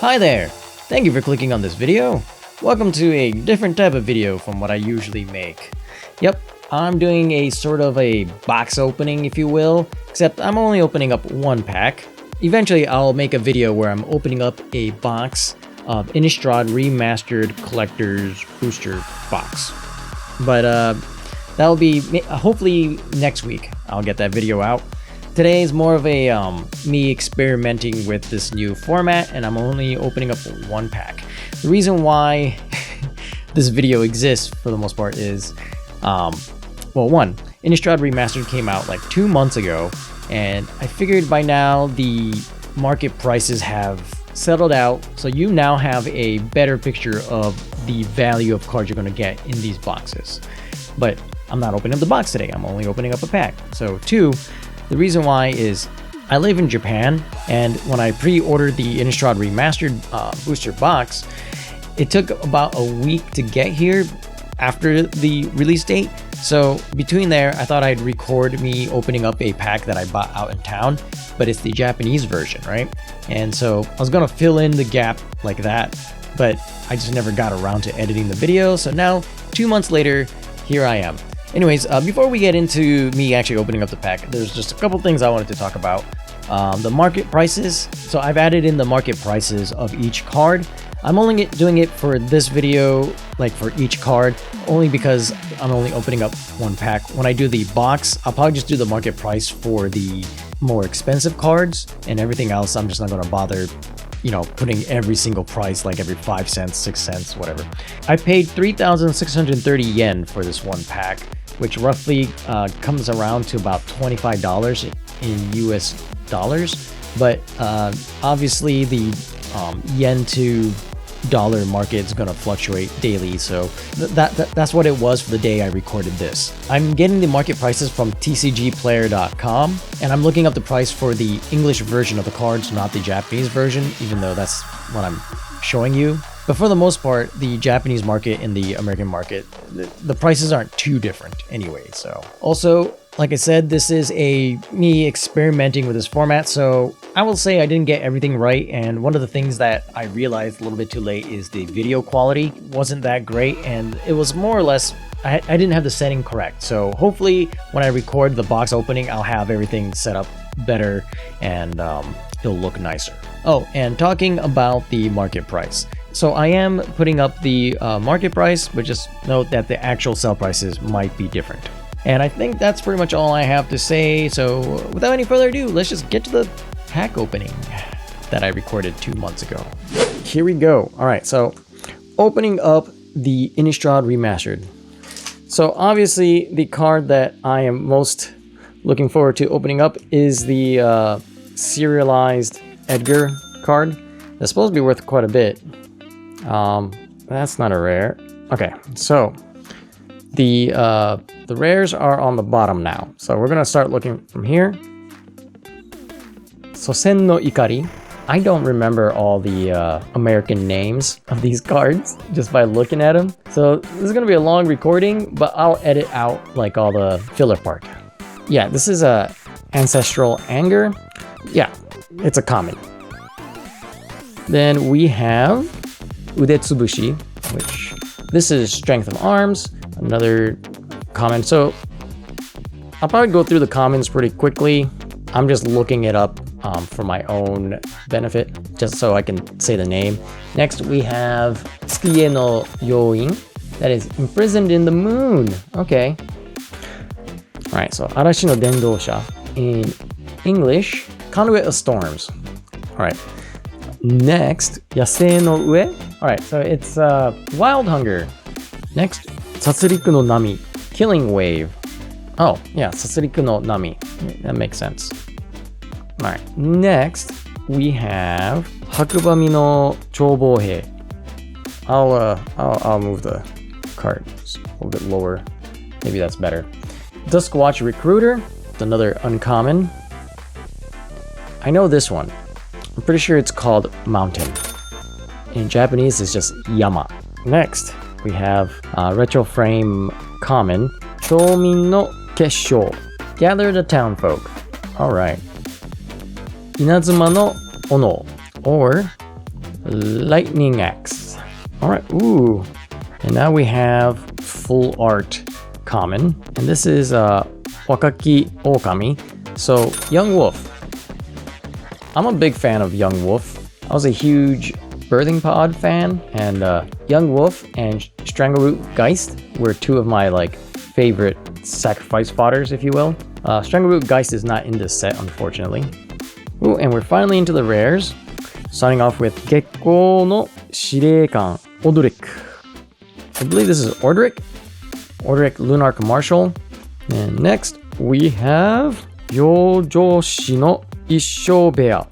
Hi there! Thank you for clicking on this video. Welcome to a different type of video from what I usually make. Yep, I'm doing a sort of a box opening, if you will, except I'm only opening up one pack. Eventually I'll make a video where I'm opening up a box of Innistrad Remastered Collector's Booster Box. But that'll be hopefully next week. I'll get that video out. Today is more of a me experimenting with this new format, and I'm only opening up one pack. The reason why this video exists for the most part is, well, one, Innistrad Remastered came out like 2 months ago, and I figured by now the market prices have settled out, so you now have a better picture of the value of cards you're going to get in these boxes. But I'm not opening up the box today, I'm only opening up a pack. So two, the reason why is I live in Japan, and when I pre-ordered the Innistrad Remastered booster box, it took about a week to get here after the release date. So between there, I thought I'd record me opening up a pack that I bought out in town, but it's the Japanese version, right? And so I was gonna fill in the gap like that, but I just never got around to editing the video. So now, 2 months later, here I am. Anyways, before we get into me actually opening up the pack, there's just a couple things I wanted to talk about. The market prices. So I've added in the market prices of each card. I'm only doing it for this video, like for each card, only because I'm only opening up one pack. When I do the box, I'll probably just do the market price for the more expensive cards, and everything else I'm just not going to bother, you know, putting every single price, like every 5 cents, 6 cents, whatever. I paid 3,630 yen for this one pack, which roughly comes around to about $25 in US dollars. But obviously the yen to dollar market is going to fluctuate daily, so that's what it was for the day I recorded this. I'm getting the market prices from tcgplayer.com, and I'm looking up the price for the English version of the cards, not the Japanese version, even though that's what I'm showing you. But for the most part, the Japanese market and the American market, the prices aren't too different anyway. So also, like I said, this is me experimenting with this format, so I will say I didn't get everything right, and one of the things that I realized a little bit too late is the video quality wasn't that great, and it was more or less, I didn't have the setting correct. So hopefully when I record the box opening, I'll have everything set up better, and it'll look nicer. Oh, and talking about the market price. So I am putting up the market price, but just note that the actual sell prices might be different. And I think that's pretty much all I have to say. So without any further ado, let's just get to the pack opening that I recorded 2 months ago. Here we go. All right, so opening up the Innistrad Remastered. So obviously the card that I am most looking forward to opening up is the serialized Edgar card. That's supposed to be worth quite a bit. That's not a rare. Okay, so the rares are on the bottom now. So we're gonna start looking from here. So Sen no Ikari. I don't remember all the American names of these cards just by looking at them. So this is gonna be a long recording, but I'll edit out like all the filler part. Yeah, this is a Ancestral Anger. Yeah, it's a common. Then we have Udetsubushi, which this is Strength of Arms, another common. So I'll probably go through the commons pretty quickly. I'm just looking it up for my own benefit, just so I can say the name. Next we have Tsukie no Yoin, that is Imprisoned in the Moon. Okay. All right, so Arashi no Dendosha. In English, Conduit of Storms. All right. Next, Yasei no Ue. All right, so it's Wild Hunger. Next, Satsuriku no Nami, Killing Wave. Oh, yeah, Satsuriku no Nami. That makes sense. All right, next we have Hakubami no Choubohei. I'll move the card just a little bit lower. Maybe that's better. Duskwatch Recruiter. It's another uncommon. I know this one. I'm pretty sure it's called Mountain. In Japanese, it's just Yama. Next, we have Retro Frame Common, Shoumin no Kessho, Gather the Townfolk. Alright. Inazuma no Ono, or Lightning Axe. Alright, ooh. And now we have full art common. And this is Wakaki Okami. So, Young Wolf. I'm a big fan of Young Wolf. I was a huge Birthing Pod fan, and Young Wolf and Strangleroot Geist were two of my favorite sacrifice fodders, if you will. Strangleroot Geist is not in this set, unfortunately. Ooh, and we're finally into the rares. Starting off with Gekko no Shireikan Odoric. I believe this is Orderic. Orderic Lunarch Marshal. And next we have Yojoshi no Ishobeya.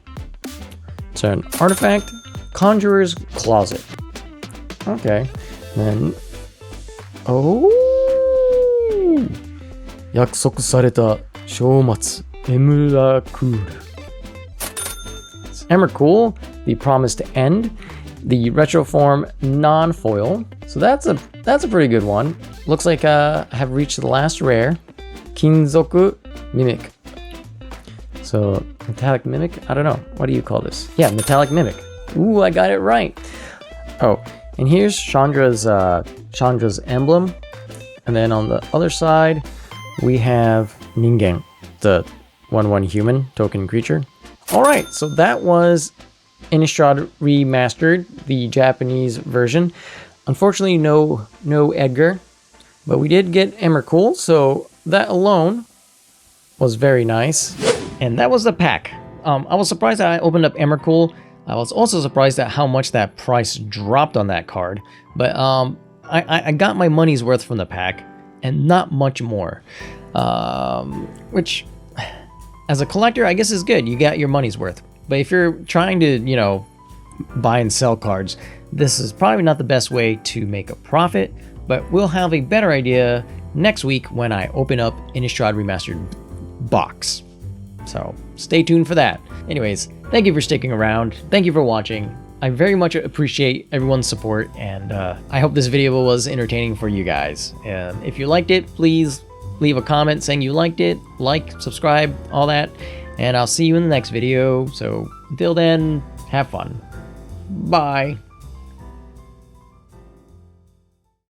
It's an artifact, Conjurer's Closet. Okay. Then, oh! 約束された章末、エムラクール。Emrakul, the promised end, the retro form non-foil. So that's a pretty good one. Looks like I have reached the last rare, Kinzoku Mimic. So metallic mimic? I don't know. What do you call this? Yeah, metallic mimic. Ooh, I got it right. Oh, and here's Chandra's emblem. And then on the other side, we have Ningen, the 1/1 human token creature. All right, so that was Innistrad Remastered, the Japanese version. Unfortunately, no Edgar, but we did get Emrakul, so that alone was very nice. And that was the pack. I was surprised that I opened up Emrakul. I was also surprised at how much that price dropped on that card. But I got my money's worth from the pack, and not much more. Which, as a collector, I guess is good. You got your money's worth. But if you're trying to, buy and sell cards, this is probably not the best way to make a profit. But we'll have a better idea next week when I open up Innistrad Remastered box. So stay tuned for that. Anyways, thank you for sticking around. Thank you for watching. I very much appreciate everyone's support, and I hope this video was entertaining for you guys. And if you liked it, please leave a comment saying you liked it, like, subscribe, all that, and I'll see you in the next video. So until then, have fun. Bye.